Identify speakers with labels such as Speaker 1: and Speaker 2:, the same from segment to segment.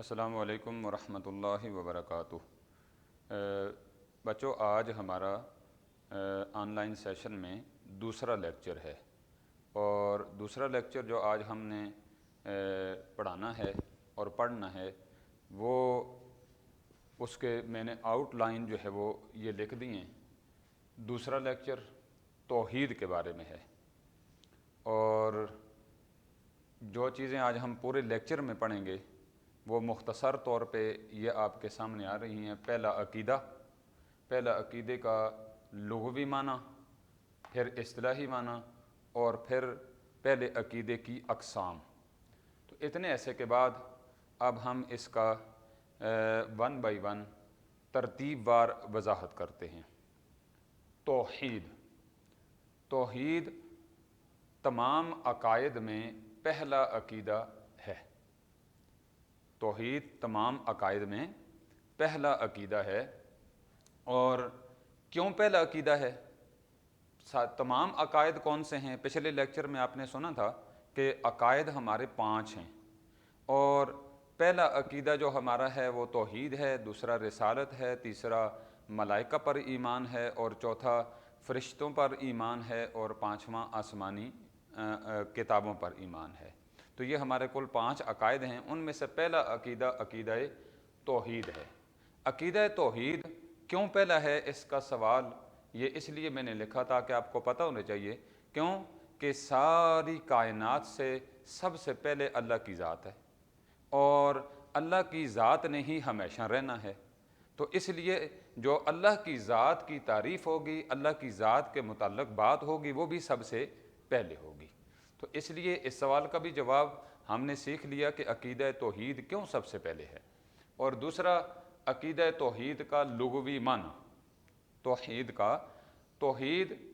Speaker 1: السلام علیکم ورحمۃ اللہ وبرکاتہ۔ بچوں، آج ہمارا آن لائن سیشن میں دوسرا لیکچر ہے، اور دوسرا لیکچر جو آج ہم نے پڑھانا ہے اور پڑھنا ہے وہ اس کے میں نے آؤٹ لائن جو ہے وہ یہ لکھ دی ہیں۔ دوسرا لیکچر توحید کے بارے میں ہے، اور جو چیزیں آج ہم پورے لیکچر میں پڑھیں گے وہ مختصر طور پہ یہ آپ کے سامنے آ رہی ہیں۔ پہلا عقیدے کا لغوی معنی، پھر اصطلاحی معنی، اور پھر پہلے عقیدے کی اقسام۔ تو اتنے عرصے کے بعد اب ہم اس کا ون بائی ون ترتیب وار وضاحت کرتے ہیں۔ توحید تمام عقائد میں پہلا عقیدہ ہے۔ توحید تمام عقائد میں پہلا عقیدہ ہے۔ اور کیوں پہلا عقیدہ ہے؟ تمام عقائد کون سے ہیں؟ پچھلے لیکچر میں آپ نے سنا تھا کہ عقائد ہمارے 5 ہیں، اور پہلا عقیدہ جو ہمارا ہے وہ توحید ہے، دوسرا رسالت ہے، تیسرا ملائکہ پر ایمان ہے، اور چوتھا فرشتوں پر ایمان ہے، اور پانچواں آسمانی کتابوں پر ایمان ہے۔ تو یہ ہمارے کل 5 عقائد ہیں، ان میں سے پہلا عقیدہ عقیدہ توحید ہے۔ عقیدہ توحید کیوں پہلا ہے؟ اس کا سوال یہ اس لیے میں نے لکھا تھا کہ آپ کو پتہ ہونا چاہیے، کیوں کہ ساری کائنات سے سب سے پہلے اللہ کی ذات ہے، اور اللہ کی ذات نے ہی ہمیشہ رہنا ہے۔ تو اس لیے جو اللہ کی ذات کی تعریف ہوگی، اللہ کی ذات کے متعلق بات ہوگی، وہ بھی سب سے پہلے ہوگی۔ تو اس لیے اس سوال کا بھی جواب ہم نے سیکھ لیا کہ عقیدہ توحید کیوں سب سے پہلے ہے۔ اور دوسرا، عقیدہ توحید کا لغوی معنی۔ توحید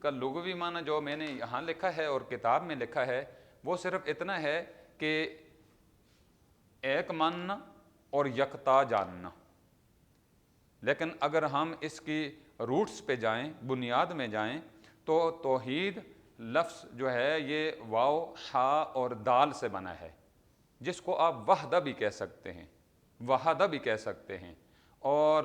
Speaker 1: کا لغوی معنی جو میں نے یہاں لکھا ہے اور کتاب میں لکھا ہے وہ صرف اتنا ہے کہ ایک ماننا اور یکتا جاننا۔ لیکن اگر ہم اس کی روٹس پہ جائیں، بنیاد میں جائیں، تو توحید لفظ جو ہے یہ واو، ہا اور دال سے بنا ہے، جس کو آپ وحدہ بھی کہہ سکتے ہیں، وحدہ بھی کہہ سکتے ہیں۔ اور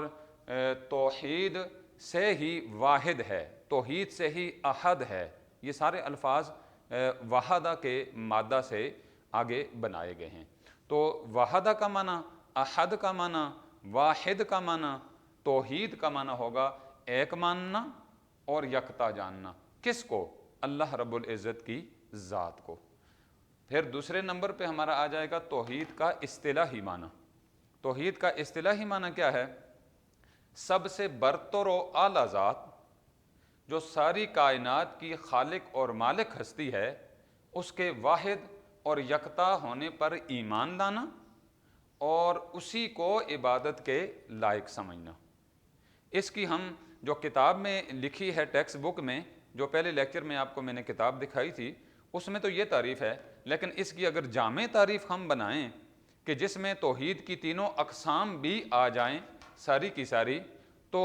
Speaker 1: توحید سے ہی واحد ہے، توحید سے ہی احد ہے، یہ سارے الفاظ وحدہ کے مادہ سے آگے بنائے گئے ہیں۔ تو وحدہ کا معنی، احد کا معنی، واحد کا معنی، توحید کا معنی ہوگا ایک ماننا اور یکتا جاننا۔ کس کو؟ اللہ رب العزت کی ذات کو۔ پھر دوسرے نمبر پہ ہمارا آ جائے گا توحید کا اصطلاحی معنی۔ توحید کا اصطلاحی معنی کیا ہے؟ سب سے برتر و اعلیٰ ذات جو ساری کائنات کی خالق اور مالک ہستی ہے، اس کے واحد اور یکتا ہونے پر ایمان لانا، اور اسی کو عبادت کے لائق سمجھنا۔ اس کی ہم جو کتاب میں لکھی ہے ٹیکسٹ بک میں، جو پہلے لیکچر میں آپ کو میں نے کتاب دکھائی تھی، اس میں تو یہ تعریف ہے، لیکن اس کی اگر جامع تعریف ہم بنائیں کہ جس میں توحید کی تینوں اقسام بھی آ جائیں ساری کی ساری، تو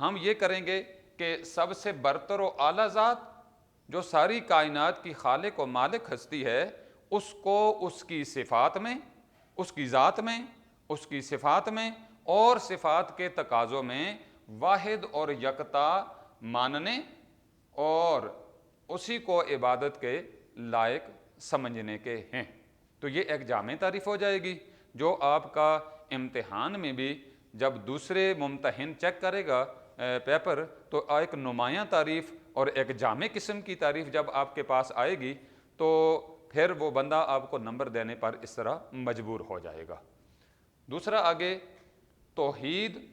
Speaker 1: ہم یہ کریں گے کہ سب سے برتر و اعلیٰ ذات جو ساری کائنات کی خالق و مالک ہستی ہے، اس کو اس کی صفات میں، اس کی ذات میں، اس کی صفات میں اور صفات کے تقاضوں میں واحد اور یکتا ماننے اور اسی کو عبادت کے لائق سمجھنے کے ہیں۔ تو یہ ایک جامع تعریف ہو جائے گی، جو آپ کا امتحان میں بھی جب دوسرے ممتحن چیک کرے گا پیپر، تو ایک نمایاں تعریف اور ایک جامع قسم کی تعریف جب آپ کے پاس آئے گی تو پھر وہ بندہ آپ کو نمبر دینے پر اس طرح مجبور ہو جائے گا۔ دوسرا آگے، توحید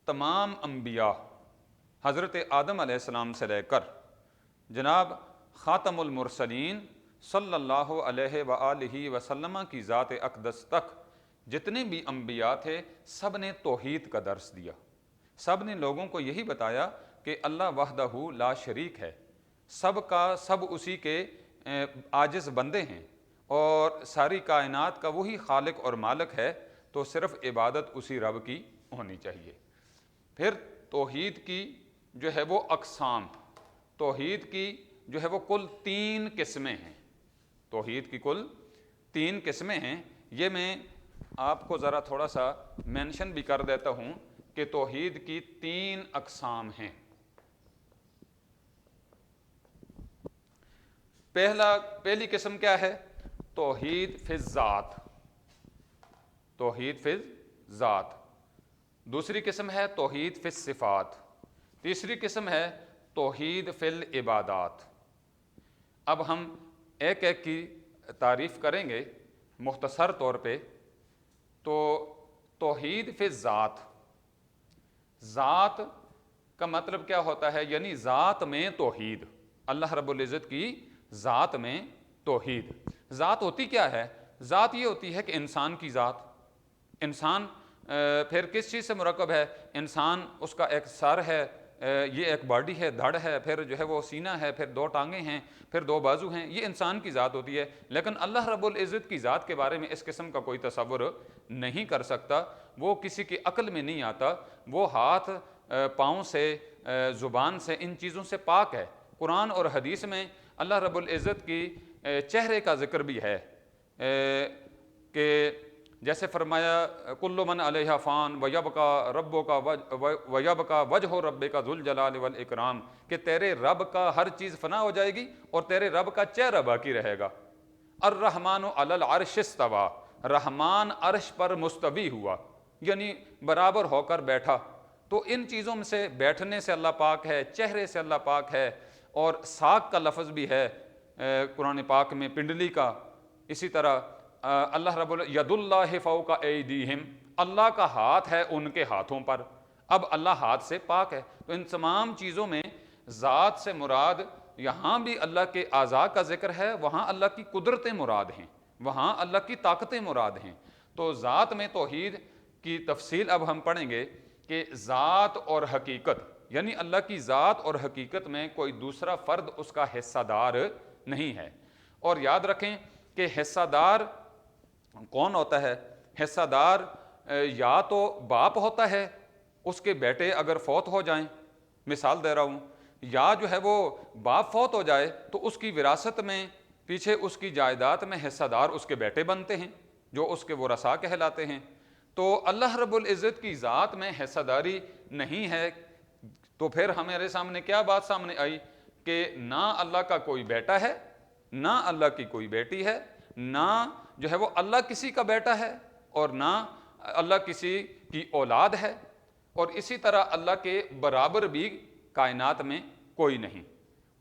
Speaker 1: تمام انبیاء حضرت آدم علیہ السلام سے لے کر جناب خاتم المرسلین صلی اللہ علیہ وآلہ وسلم کی ذات اقدس تک جتنے بھی انبیاء تھے، سب نے توحید کا درس دیا۔ سب نے لوگوں کو یہی بتایا کہ اللہ وحدہ لا شریک ہے، سب کا سب اسی کے عاجز بندے ہیں، اور ساری کائنات کا وہی خالق اور مالک ہے، تو صرف عبادت اسی رب کی ہونی چاہیے۔ پھر توحید کی جو ہے وہ اقسام، توحید کی جو ہے وہ کل 3 قسمیں ہیں۔ توحید کی کل 3 قسمیں ہیں۔ یہ میں آپ کو ذرا تھوڑا سا مینشن بھی کر دیتا ہوں کہ توحید کی 3 اقسام ہیں۔ پہلی قسم کیا ہے؟ توحید فی الذات، توحید فی الذات۔ دوسری قسم ہے توحید فی الصفات۔ تیسری قسم ہے توحید فی العبادات۔ اب ہم ایک ایک کی تعریف کریں گے مختصر طور پہ۔ تو توحید فی الذات، ذات کا مطلب کیا ہوتا ہے؟ یعنی ذات میں توحید، اللہ رب العزت کی ذات میں توحید۔ ذات ہوتی کیا ہے؟ ذات یہ ہوتی ہے کہ انسان کی ذات۔ انسان پھر کس چیز سے مرکب ہے؟ انسان، اس کا ایک سر ہے، یہ ایک باڈی ہے، دھڑ ہے، پھر جو ہے وہ سینہ ہے، پھر 2 ٹانگیں ہیں، پھر 2 بازو ہیں، یہ انسان کی ذات ہوتی ہے۔ لیکن اللہ رب العزت کی ذات کے بارے میں اس قسم کا کوئی تصور نہیں کر سکتا، وہ کسی کی عقل میں نہیں آتا۔ وہ ہاتھ، پاؤں سے، زبان سے، ان چیزوں سے پاک ہے۔ قرآن اور حدیث میں اللہ رب العزت کی چہرے کا ذکر بھی ہے، کہ جیسے فرمایا کل من علیہا فان ویبقى وجہ ربک ذو الجلال والاکرام، کہ تیرے رب کا ہر چیز فنا ہو جائے گی اور تیرے رب کا چہرہ باقی رہے گا۔ الرحمن علی العرش استوى، رحمان عرش پر مستوی ہوا، یعنی برابر ہو کر بیٹھا۔ تو ان چیزوں میں سے بیٹھنے سے اللہ پاک ہے، چہرے سے اللہ پاک ہے، اور ساق کا لفظ بھی ہے قرآن پاک میں، پنڈلی کا۔ اسی طرح اللہ رب ید اللہ فوق ایدیہم، اللہ کا ہاتھ ہے ان کے ہاتھوں پر۔ اب اللہ ہاتھ سے پاک ہے۔ تو ان تمام چیزوں میں ذات سے مراد، یہاں بھی اللہ کے اعضاء کا ذکر ہے، وہاں اللہ کی قدرتیں مراد ہیں، وہاں اللہ کی طاقتیں مراد ہیں۔ تو ذات میں توحید کی تفصیل اب ہم پڑھیں گے کہ ذات اور حقیقت، یعنی اللہ کی ذات اور حقیقت میں کوئی دوسرا فرد اس کا حصہ دار نہیں ہے۔ اور یاد رکھیں کہ حصہ دار کون ہوتا ہے؟ حصہ دار یا تو باپ ہوتا ہے، اس کے بیٹے اگر فوت ہو جائیں، مثال دے رہا ہوں، یا جو ہے وہ باپ فوت ہو جائے تو اس کی وراثت میں پیچھے اس کی جائیداد میں حصہ دار اس کے بیٹے بنتے ہیں، جو اس کے ورثاء کہلاتے ہیں۔ تو اللہ رب العزت کی ذات میں حصہ داری نہیں ہے، تو پھر ہمارے سامنے کیا بات سامنے آئی کہ نہ اللہ کا کوئی بیٹا ہے، نہ اللہ کی کوئی بیٹی ہے، نہ جو ہے وہ اللہ کسی کا بیٹا ہے، اور نہ اللہ کسی کی اولاد ہے، اور اسی طرح اللہ کے برابر بھی کائنات میں کوئی نہیں۔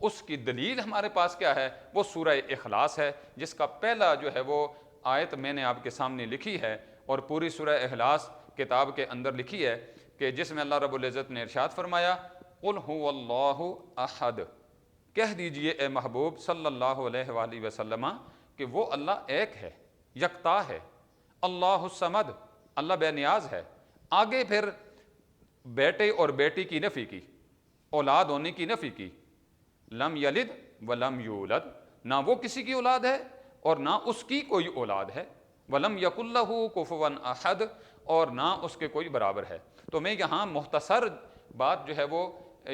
Speaker 1: اس کی دلیل ہمارے پاس کیا ہے؟ وہ سورہ اخلاص ہے، جس کا پہلا جو ہے وہ آیت میں نے آپ کے سامنے لکھی ہے، اور پوری سورہ اخلاص کتاب کے اندر لکھی ہے، کہ جس میں اللہ رب العزت نے ارشاد فرمایا قل هو اللہ احد، کہہ دیجئے اے محبوب صلی اللہ علیہ وآلہ وسلم کہ وہ اللہ ایک ہے، یکتا ہے۔ اللہ الصمد، اللہ بے نیاز ہے۔ آگے پھر بیٹے اور بیٹی کی نفی کی، اولاد ہونے کی نفی کی۔ لم یلد ولم یولد، نہ وہ کسی کی اولاد ہے اور نہ اس کی کوئی اولاد ہے۔ ولم یکن لہ کفوا احد، اور نہ اس کے کوئی برابر ہے۔ تو میں یہاں مختصر بات جو ہے وہ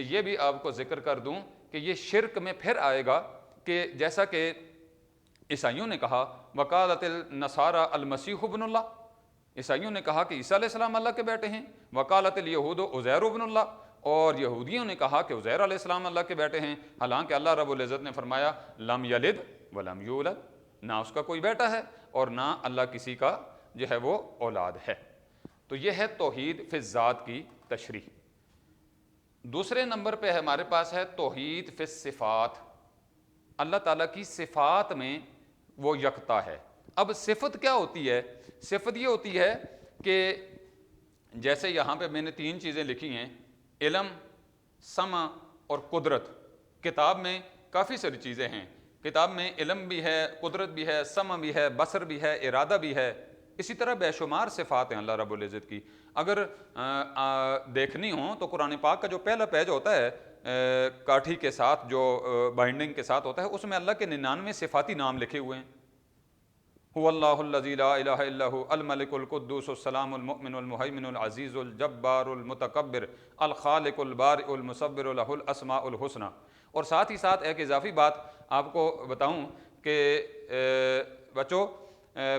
Speaker 1: یہ بھی آپ کو ذکر کر دوں کہ یہ شرک میں پھر آئے گا، کہ جیسا کہ عیسائیوں نے کہا وقالت النصارى المسیح ابن اللہ، عیسائیوں نے کہا کہ عیسیٰ علیہ السلام اللہ کے بیٹے ہیں۔ وقالت الیہود عزیر ابن اللہ، اور یہودیوں نے کہا کہ عزیر علیہ السلام اللہ کے بیٹے ہیں، حالانکہ اللہ رب العزت نے فرمایا لم یلد ولم یولد، نہ اس کا کوئی بیٹا ہے اور نہ اللہ کسی کا جو ہے وہ اولاد ہے۔ تو یہ ہے توحید فی الذات کی تشریح۔ دوسرے نمبر پہ ہمارے پاس ہے توحید فی الصفات، اللہ تعالیٰ کی صفات میں وہ یکتا ہے۔ اب صفت کیا ہوتی ہے؟ صفت یہ ہوتی ہے کہ جیسے یہاں پہ میں نے 3 چیزیں لکھی ہیں، علم، سمع اور قدرت۔ کتاب میں کافی ساری چیزیں ہیں، کتاب میں علم بھی ہے، قدرت بھی ہے، سمع بھی ہے، بصر بھی ہے، ارادہ بھی ہے، اسی طرح بے شمار صفات ہیں اللہ رب العزت کی۔ اگر دیکھنی ہوں تو قرآن پاک کا جو پہلا پیج ہوتا ہے کاٹھی کے ساتھ، جو بائنڈنگ کے ساتھ ہوتا ہے، اس میں اللہ کے 99 صفاتی نام لکھے ہوئے ہیں۔ هو اللہ الذی لا الہ الا هو الملک القدوس السلام المؤمن المہیمن العزیز الجبار المتکبر الخالق البارئ المصور له الاسماء الحسنى۔ اور ساتھ ہی ساتھ ایک اضافی بات آپ کو بتاؤں کہ بچوں،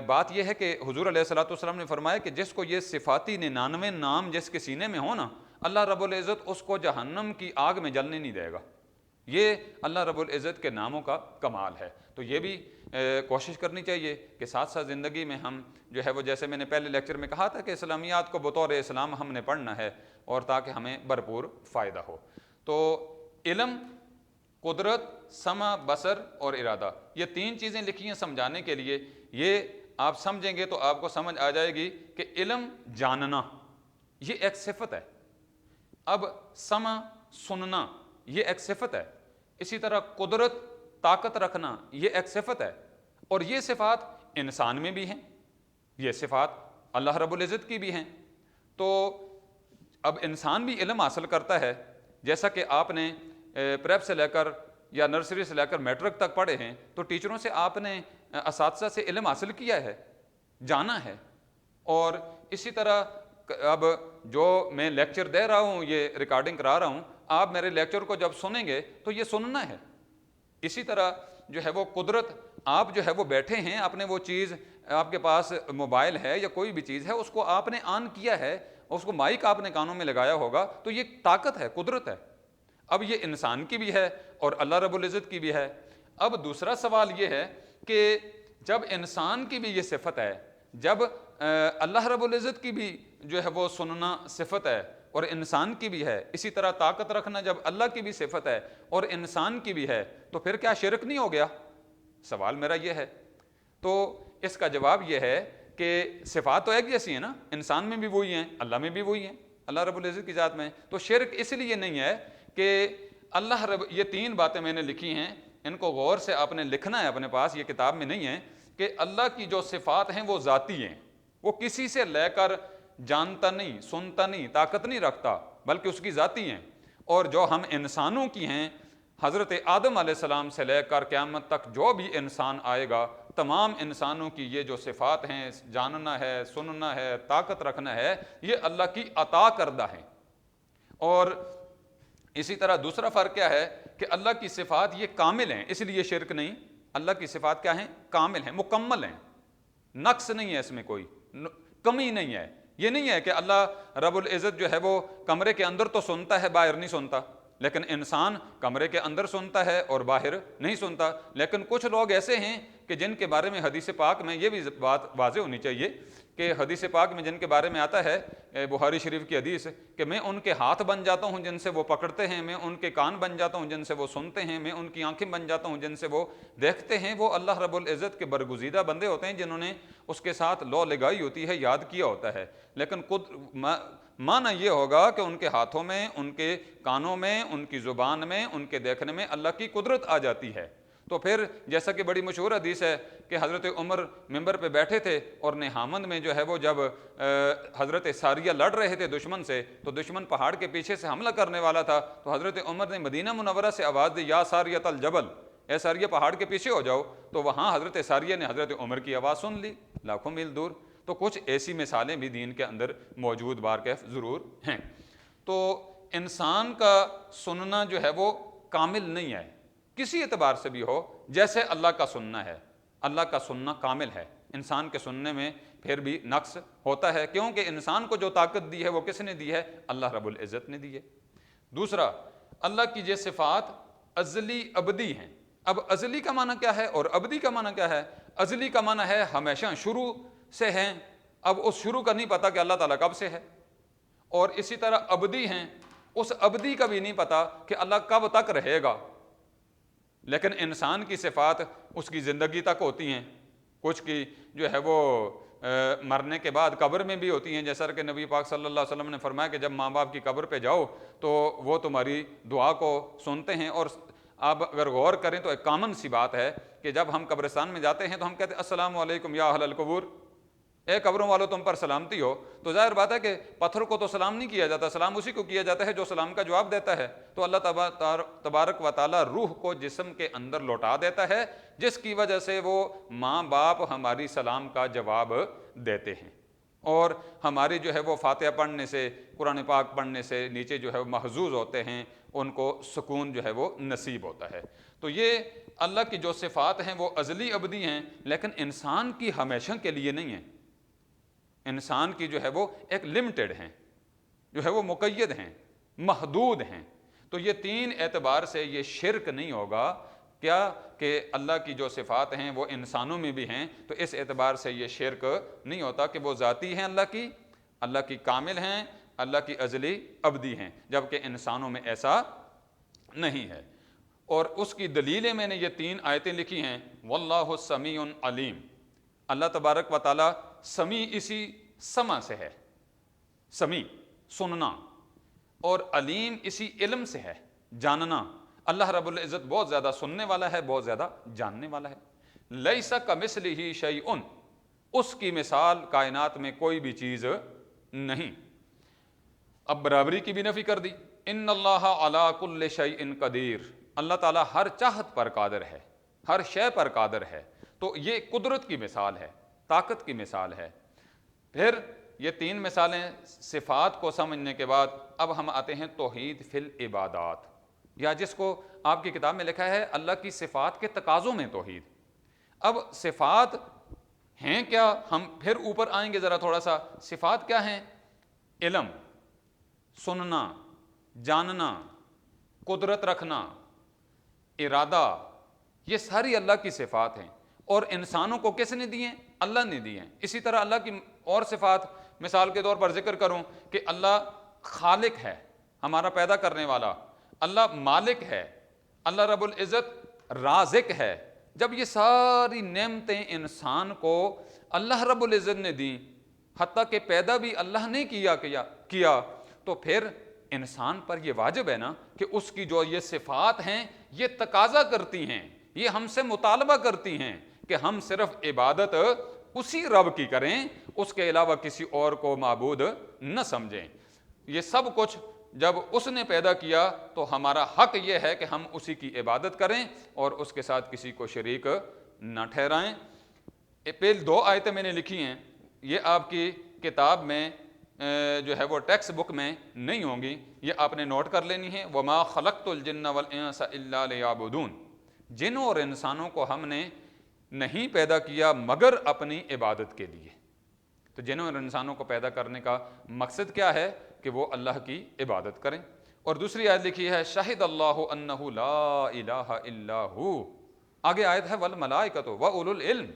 Speaker 1: بات یہ ہے کہ حضور علیہ الصلوۃ والسلام نے فرمایا کہ جس کو یہ صفاتی 99 نام جس کے سینے میں ہو نا، اللہ رب العزت اس کو جہنم کی آگ میں جلنے نہیں دے گا۔ یہ اللہ رب العزت کے ناموں کا کمال ہے۔ تو یہ بھی کوشش کرنی چاہیے کہ ساتھ ساتھ زندگی میں ہم جو ہے وہ، جیسے میں نے پہلے لیکچر میں کہا تھا کہ اسلامیات کو بطور اسلام ہم نے پڑھنا ہے، اور تاکہ ہمیں بھرپور فائدہ ہو۔ تو علم، قدرت، سمع، بصر اور ارادہ، یہ 3 چیزیں لکھی ہیں سمجھانے کے لیے۔ یہ آپ سمجھیں گے تو آپ کو سمجھ آ جائے گی کہ علم جاننا یہ ایک صفت ہے، اب سمع سننا یہ ایک صفت ہے، اسی طرح قدرت طاقت رکھنا یہ ایک صفت ہے، اور یہ صفات انسان میں بھی ہیں، یہ صفات اللہ رب العزت کی بھی ہیں۔ تو اب انسان بھی علم حاصل کرتا ہے، جیسا کہ آپ نے پریپ سے لے کر یا نرسری سے لے کر میٹرک تک پڑھے ہیں، تو ٹیچروں سے آپ نے، اساتذہ سے علم حاصل کیا ہے، جانا ہے۔ اور اسی طرح اب جو میں لیکچر دے رہا ہوں، یہ ریکارڈنگ کرا رہا ہوں، آپ میرے لیکچر کو جب سنیں گے تو یہ سننا ہے۔ اسی طرح جو ہے وہ قدرت، آپ جو ہے وہ بیٹھے ہیں، آپ نے وہ چیز، آپ کے پاس موبائل ہے یا کوئی بھی چیز ہے، اس کو آپ نے آن کیا ہے، اس کو مائک آپ نے کانوں میں لگایا ہوگا، تو یہ طاقت ہے، قدرت ہے۔ اب یہ انسان کی بھی ہے اور اللہ رب العزت کی بھی ہے۔ اب دوسرا سوال یہ ہے کہ جب انسان کی بھی یہ صفت ہے، جب اللہ رب العزت کی بھی جو ہے وہ سننا صفت ہے اور انسان کی بھی ہے، اسی طرح طاقت رکھنا جب اللہ کی بھی صفت ہے اور انسان کی بھی ہے، تو پھر کیا شرک نہیں ہو گیا؟ سوال میرا یہ ہے۔ تو اس کا جواب یہ ہے کہ صفات تو ایک جیسی ہیں نا، انسان میں بھی وہی ہیں، اللہ میں بھی وہی ہیں، اللہ رب العزت کی ذات میں۔ تو شرک اس لیے نہیں ہے کہ اللہ رب، یہ 3 باتیں میں نے لکھی ہیں، ان کو غور سے آپ نے لکھنا ہے اپنے پاس، یہ کتاب میں نہیں ہے، کہ اللہ کی جو صفات ہیں وہ ذاتی ہیں، وہ کسی سے لے کر جانتا نہیں، سنتا نہیں، طاقت نہیں رکھتا، بلکہ اس کی ذاتی ہیں۔ اور جو ہم انسانوں کی ہیں، حضرت آدم علیہ السلام سے لے کر قیامت تک جو بھی انسان آئے گا، تمام انسانوں کی یہ جو صفات ہیں، جاننا ہے، سننا ہے، طاقت رکھنا ہے، یہ اللہ کی عطا کردہ ہیں۔ اور اسی طرح دوسرا فرق کیا ہے کہ اللہ کی صفات یہ کامل ہیں، اس لیے شرک نہیں۔ اللہ کی صفات کیا ہیں؟ کامل ہیں، مکمل ہیں، نقص نہیں ہے، اس میں کوئی کمی نہیں ہے۔ یہ نہیں ہے کہ اللہ رب العزت جو ہے وہ کمرے کے اندر تو سنتا ہے، باہر نہیں سنتا، لیکن انسان کمرے کے اندر سنتا ہے اور باہر نہیں سنتا۔ لیکن کچھ لوگ ایسے ہیں کہ جن کے بارے میں حدیث پاک میں، یہ بھی بات واضح ہونی چاہیے کہ حدیث پاک میں جن کے بارے میں آتا ہے، بخاری شریف کی حدیث، کہ میں ان کے ہاتھ بن جاتا ہوں جن سے وہ پکڑتے ہیں، میں ان کے کان بن جاتا ہوں جن سے وہ سنتے ہیں، میں ان کی آنکھیں بن جاتا ہوں جن سے وہ دیکھتے ہیں۔ وہ اللہ رب العزت کے برگزیدہ بندے ہوتے ہیں جنہوں نے اس کے ساتھ لو لگائی ہوتی ہے، یاد کیا ہوتا ہے۔ لیکن معنی یہ ہوگا کہ ان کے ہاتھوں میں، ان کے کانوں میں، ان کی زبان میں، ان کے دیکھنے میں اللہ کی قدرت آ جاتی ہے۔ تو پھر جیسا کہ بڑی مشہور حدیث ہے کہ حضرت عمر ممبر پہ بیٹھے تھے اور نہامند میں جو ہے وہ جب حضرت ساریہ لڑ رہے تھے دشمن سے، تو دشمن پہاڑ کے پیچھے سے حملہ کرنے والا تھا، تو حضرت عمر نے مدینہ منورہ سے آواز دی، یا ساریۃ الجبل، اے ساریہ پہاڑ کے پیچھے ہو جاؤ۔ تو وہاں حضرت ساریہ نے حضرت عمر کی آواز سن لی لاکھوں میل دور۔ تو کچھ ایسی مثالیں بھی دین کے اندر موجود بارکیف ضرور ہیں۔ تو انسان کا سننا جو ہے وہ کامل نہیں ہے، کسی اعتبار سے بھی ہو، جیسے اللہ کا سننا ہے۔ اللہ کا سننا کامل ہے، انسان کے سننے میں پھر بھی نقص ہوتا ہے، کیونکہ انسان کو جو طاقت دی ہے وہ کس نے دی ہے؟ اللہ رب العزت نے دی ہے۔ دوسرا، اللہ کی یہ صفات ازلی ابدی ہیں۔ اب ازلی کا معنی کیا ہے اور ابدی کا معنی کیا ہے؟ ازلی کا معنی ہے ہمیشہ، شروع سے ہیں، اب اس شروع کا نہیں پتا کہ اللہ تعالیٰ کب سے ہے۔ اور اسی طرح ابدی ہیں، اس ابدی کا بھی نہیں پتا کہ اللہ کب تک رہے گا۔ لیکن انسان کی صفات اس کی زندگی تک ہوتی ہیں، کچھ کی جو ہے وہ مرنے کے بعد قبر میں بھی ہوتی ہیں، جیسا کہ نبی پاک صلی اللہ علیہ وسلم نے فرمایا کہ جب ماں باپ کی قبر پہ جاؤ تو وہ تمہاری دعا کو سنتے ہیں۔ اور آپ اگر غور کریں تو ایک کامن سی بات ہے کہ جب ہم قبرستان میں جاتے ہیں تو ہم کہتے ہیں السلام علیکم یا اہل القبور، اے قبروں والو تم پر سلامتی ہو۔ تو ظاہر بات ہے کہ پتھر کو تو سلام نہیں کیا جاتا، سلام اسی کو کیا جاتا ہے جو سلام کا جواب دیتا ہے۔ تو اللہ تبارک و تعالیٰ روح کو جسم کے اندر لوٹا دیتا ہے، جس کی وجہ سے وہ ماں باپ ہماری سلام کا جواب دیتے ہیں۔ اور ہماری جو ہے وہ فاتحہ پڑھنے سے، قرآن پاک پڑھنے سے نیچے جو ہے وہ محظوظ ہوتے ہیں، ان کو سکون جو ہے وہ نصیب ہوتا ہے۔ تو یہ اللہ کی جو صفات ہیں وہ ازلی ابدی ہیں، لیکن انسان کی ہمیشہ کے لیے نہیں ہیں، انسان کی جو ہے وہ ایک لمیٹڈ ہیں، جو ہے وہ مقید ہیں، محدود ہیں۔ تو یہ تین اعتبار سے یہ شرک نہیں ہوگا کیا کہ اللہ کی جو صفات ہیں وہ انسانوں میں بھی ہیں، تو اس اعتبار سے یہ شرک نہیں ہوتا کہ وہ ذاتی ہیں، اللہ کی کامل ہیں، اللہ کی ازلی ابدی ہیں، جبکہ انسانوں میں ایسا نہیں ہے۔ اور اس کی دلیلیں میں نے یہ 3 آیتیں لکھی ہیں۔ واللہ سمیع علیم، اللہ تبارک و تعالیٰ سمیع اسی سمع سے ہے، سمیع سننا، اور علیم اسی علم سے ہے، جاننا۔ اللہ رب العزت بہت زیادہ سننے والا ہے، بہت زیادہ جاننے والا ہے۔ لیس کمثلہ شیء، اس کی مثال کائنات میں کوئی بھی چیز نہیں۔ اب برابری کی بھی نفی کر دی۔ ان اللہ علی کل شیء قدیر، اللہ تعالیٰ ہر چاہت پر قادر ہے، ہر شے پر قادر ہے۔ تو یہ قدرت کی مثال ہے، طاقت کی مثال ہے۔ پھر یہ 3 مثالیں صفات کو سمجھنے کے بعد اب ہم آتے ہیں توحید فی العبادات، یا جس کو آپ کی کتاب میں لکھا ہے اللہ کی صفات کے تقاضوں میں توحید۔ اب صفات ہیں کیا، ہم پھر اوپر آئیں گے ذرا تھوڑا سا۔ صفات کیا ہیں؟ علم، سننا، جاننا، قدرت رکھنا، ارادہ، یہ ساری اللہ کی صفات ہیں۔ اور انسانوں کو کس نے دی ہیں؟ اللہ نے دی ہیں۔ اسی طرح اللہ کی اور صفات مثال کے طور پر ذکر کروں کہ اللہ خالق ہے، ہمارا پیدا کرنے والا، اللہ مالک ہے، اللہ رب العزت رازق ہے۔ جب یہ ساری نعمتیں انسان کو اللہ رب العزت نے دیں، حتیٰ کہ پیدا بھی اللہ نے کیا، تو پھر انسان پر یہ واجب ہے نا کہ اس کی جو یہ صفات ہیں یہ تقاضا کرتی ہیں، یہ ہم سے مطالبہ کرتی ہیں کہ ہم صرف عبادت اسی رب کی کریں، اس کے علاوہ کسی اور کو معبود نہ سمجھیں۔ یہ سب کچھ جب اس نے پیدا کیا تو ہمارا حق یہ ہے کہ ہم اسی کی عبادت کریں اور اس کے ساتھ کسی کو شریک نہ ٹھہرائیں۔ پہلے 2 آیتیں میں نے لکھی ہیں، یہ آپ کی کتاب میں جو ہے وہ ٹیکسٹ بک میں نہیں ہوں گی، یہ آپ نے نوٹ کر لینی ہے۔ وما خلقت الجن والانس الا لیعبدون، جنوں اور انسانوں کو ہم نے نہیں پیدا کیا مگر اپنی عبادت کے لیے۔ تو جنوں اور انسانوں کو پیدا کرنے کا مقصد کیا ہے؟ کہ وہ اللہ کی عبادت کریں۔ اور دوسری آیت لکھی ہے شہد اللہ انہ لا الہ الا ہو، آگے آیت ہے والملائکۃ واولو العلم،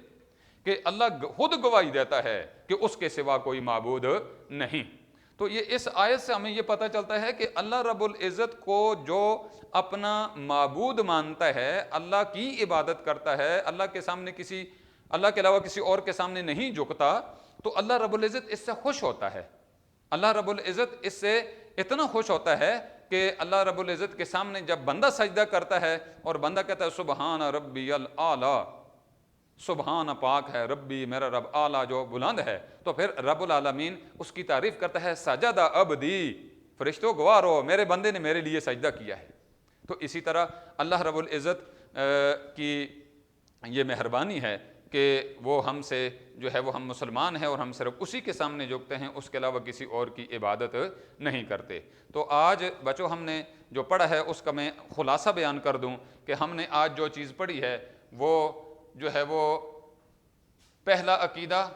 Speaker 1: کہ اللہ خود گواہی دیتا ہے کہ اس کے سوا کوئی معبود نہیں۔ تو یہ اس آیت سے ہمیں یہ پتہ چلتا ہے کہ اللہ رب العزت کو جو اپنا معبود مانتا ہے، اللہ کی عبادت کرتا ہے، اللہ کے علاوہ کسی اور کے سامنے نہیں جھکتا، تو اللہ رب العزت اس سے خوش ہوتا ہے۔ اللہ رب العزت اس سے اتنا خوش ہوتا ہے کہ اللہ رب العزت کے سامنے جب بندہ سجدہ کرتا ہے اور بندہ کہتا ہے سبحان ربی الاعلی، سبحان پاک ہے ربی، میرا رب اعلیٰ جو بلند ہے، تو پھر رب العالمین اس کی تعریف کرتا ہے سجد عبدی، فرشتوں گواہ رہو میرے بندے نے میرے لیے سجدہ کیا ہے۔ تو اسی طرح اللہ رب العزت کی یہ مہربانی ہے کہ وہ ہم سے جو ہے وہ ہم مسلمان ہیں اور ہم صرف اسی کے سامنے جھکتے ہیں، اس کے علاوہ کسی اور کی عبادت نہیں کرتے۔ تو آج بچوں ہم نے جو پڑھا ہے اس کا میں خلاصہ بیان کر دوں کہ ہم نے آج جو چیز پڑھی ہے وہ جو ہے وہ پہلا عقیدہ،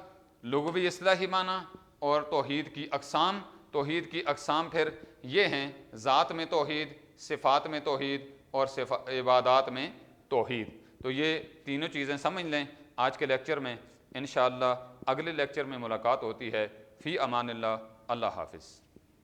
Speaker 1: لغوی اصطلاحی معنی اور توحید کی اقسام۔ توحید کی اقسام پھر یہ ہیں ذات میں توحید، صفات میں توحید اور عبادات میں توحید۔ تو یہ تینوں چیزیں سمجھ لیں آج کے لیکچر میں۔ انشاءاللہ اگلے لیکچر میں ملاقات ہوتی ہے۔ فی امان اللہ، اللہ حافظ۔